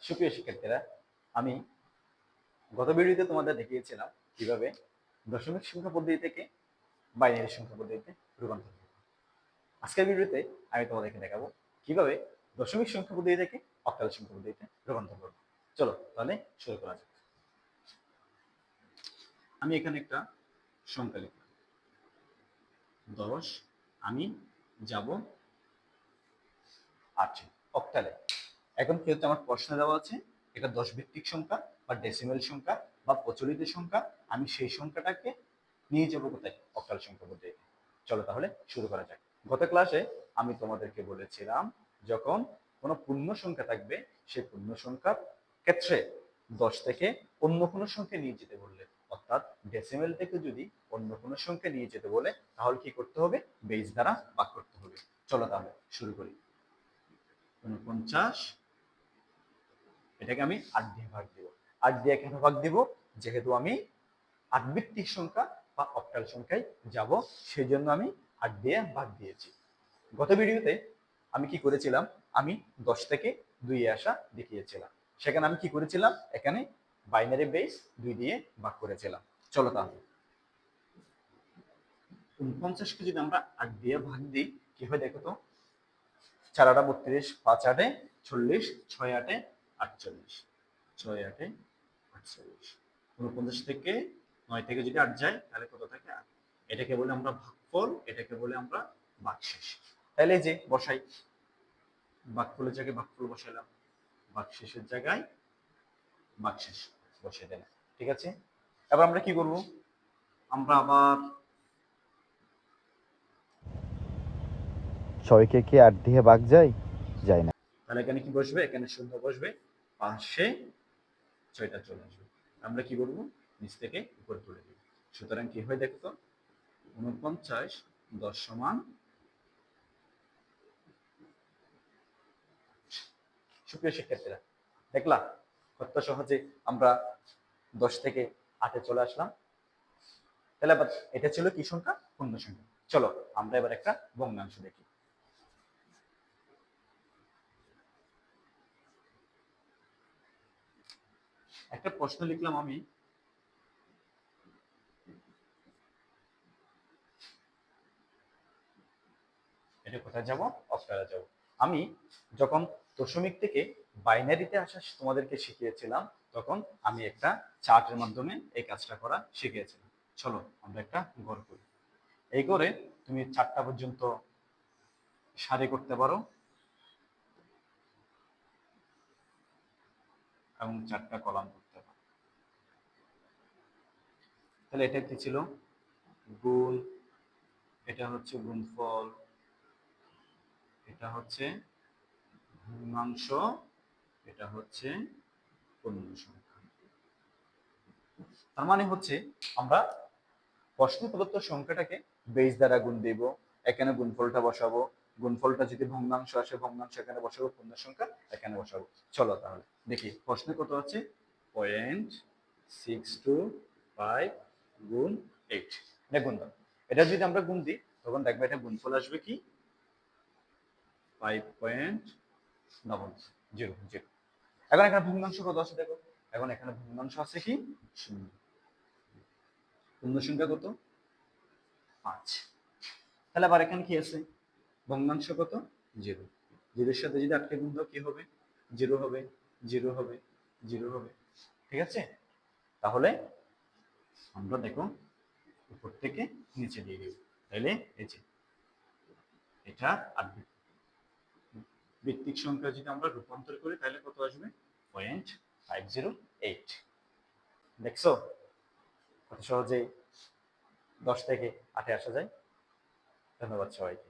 সুপ্রিয় শিক্ষার্থীরা, আমি গত ভিডিওতে তোমাদের দেখিয়েছিলাম কিভাবে দশমিক সংখ্যা পদ্ধতি থেকে বাইনারি সংখ্যা পদ্ধতিতে রূপান্তর করব। আজকের ভিডিওতে আমি তোমাদেরকে দেখাবো কিভাবে দশমিক সংখ্যা পদ্ধতি থেকে অক্টাল সংখ্যা পদ্ধতিতে রূপান্তর করব। চলো তাহলে শুরু করা যাক। আমি এখানে একটা সংখ্যা লিখলাম 10, আমি যাব 8 অক্টালে। এখন কি হচ্ছে, আমার প্রশ্ন দেওয়া আছে এটা 10 ভিত্তিক সংখ্যা বা ডেসিমেল সংখ্যা বা প্রচলিত সংখ্যা, আমি সেই সংখ্যাটাকে নিয়ে যাব কোথায়? অক্টাল সংখ্যা পদ্ধতিতে। চলো তাহলে শুরু করা যাক। গত ক্লাসে আমি তোমাদেরকে বলেছিলাম যখন কোনো পূর্ণ সংখ্যা থাকবে সেই পূর্ণ সংখ্যার ক্ষেত্রে 10 থেকে অন্য কোনো সংখ্যা নিয়ে যেতে বললে, অর্থাৎ ডেসিমেল থেকে যদি অন্য কোনো সংখ্যা নিয়ে যেতে বলে তাহলে কি করতে হবে? বেস দ্বারা ভাগ করতে হবে। চলো তাহলে শুরু করি। 49, এটাকে আমি 8 দিয়ে ভাগ দিব। 8 দিয়ে কেন ভাগ দিব? যেহেতু আমি 8 ভিত্তিক সংখ্যা বা অক্টাল সংখ্যায় যাব, সেই জন্য আমি 8 দিয়ে ভাগ দিয়েছি। গত ভিডিওতে আমি কি করেছিলাম, আমি 10 থেকে 2 এ আসা দেখিয়েছিলাম। সেখানে আমি কি করেছিলাম, এখানে বাইনারি বেস 2 দিয়ে ভাগ করেছিলাম। চলো তাহলে 49 কে যদি আমরা 8 দিয়ে ভাগ দিই কি হয় দেখো তো। 4 8 32, 5 8 40, 6 8 48, 6 8 48। 49 থেকে 9 থেকে যদি 8 যায় তাহলে কত থাকে? 8। এটাকে বলে আমরা ভাগফল, এটাকে বলে আমরা ভাগশেষ। তাহলে যে বসাই, ভাগফলের জায়গায় ভাগফল বসাইলাম, ভাগশেষের জায়গায় ভাগশেষ বসিয়ে দিলাম। ঠিক আছে, এবার আমরা কি করব? আমরা আবার 6কে কি 8 দিয়ে ভাগ যায়? যায় না। তাহলে এখানে কি বসবে? এখানে শূন্য বসবে, পাশে 6টা চলে আসবে। আমরা কি করব? নিচ থেকে উপরে তুলে দিব। সুতরাং কি হয় দেখো তো, 49 10 সমান। সুপ্রিয় শিক্ষার্থীরা, দেখলা কত সহজে আমরা 10 থেকে 8-এ চলে আসলাম। তাহলে আবার এটা ছিল কি সংখ্যা? পূর্ণ সংখ্যা। চলো আমরা এবার একটা ভগ্নাংশ দেখি। একটা প্রশ্ন লিখলাম আমি, এটা কোথায় যাব? অক্টালে যাব। আমি যখন দশমিক থেকে বাইনারিতে আসা তোমাদেরকে শিখিয়েছিলাম তখন আমি একটা চার্টের মাধ্যমে এই কাজটা করা শিখিয়েছিলাম। চলো আমরা একটা ঘর করি। এই করে তুমি 4টা পর্যন্ত সারি করতে পারো এবং 4টা কলাম করতে পারো। তাহলে এটা কি ছিল? গুণ, এটা হচ্ছে গুণফল, এটা হচ্ছে ভগ্নাংশ, এটা হচ্ছে পূর্ণ সংখ্যা। তার মানে হচ্ছে আমরা প্রশ্ন প্রদত্ত সংখ্যাটাকে বেস দ্বারা গুণ দিব, এখানে গুণফলটা বসাবো, গুণফলটা যদি ভগ্নাংশ আসে ভগ্নাংশ এখানে বসাবো, পূর্ণ সংখ্যা এখানে বসাবো। চলো তাহলে দেখি প্রশ্নে কত আছে। 0.625 গুণ 8, এটা গুণ দাও। এটা যদি আমরা গুণ দিই তখন দেখবে এটা গুণফল আসবে কি 5.00। এখন এখানে ভগ্নাংশ কত আছে দেখো, এখন এখানে ভগ্নাংশ আছে কি 0, পূর্ণ সংখ্যা কত 5। তাহলে আবার এখানে কি আছে? ভগ্নাংশ কত? 0। 0-এর সাথে যদি 8কে গুণ দাও কি হবে? 0 হবে, 0 হবে, 0 হবে। ঠিক আছে, তাহলে আমরা দেখো উপর থেকে নিচে দিয়ে দিব। তাহলে এই যে এটা 8 ভিত্তিক সংখ্যা যদি আমরা রূপান্তর করি তাহলে কত আসবে? 0.508। দেখছো কত সহজে 10 থেকে 8-এ আসা যায়। ধন্যবাদ সবাইকে।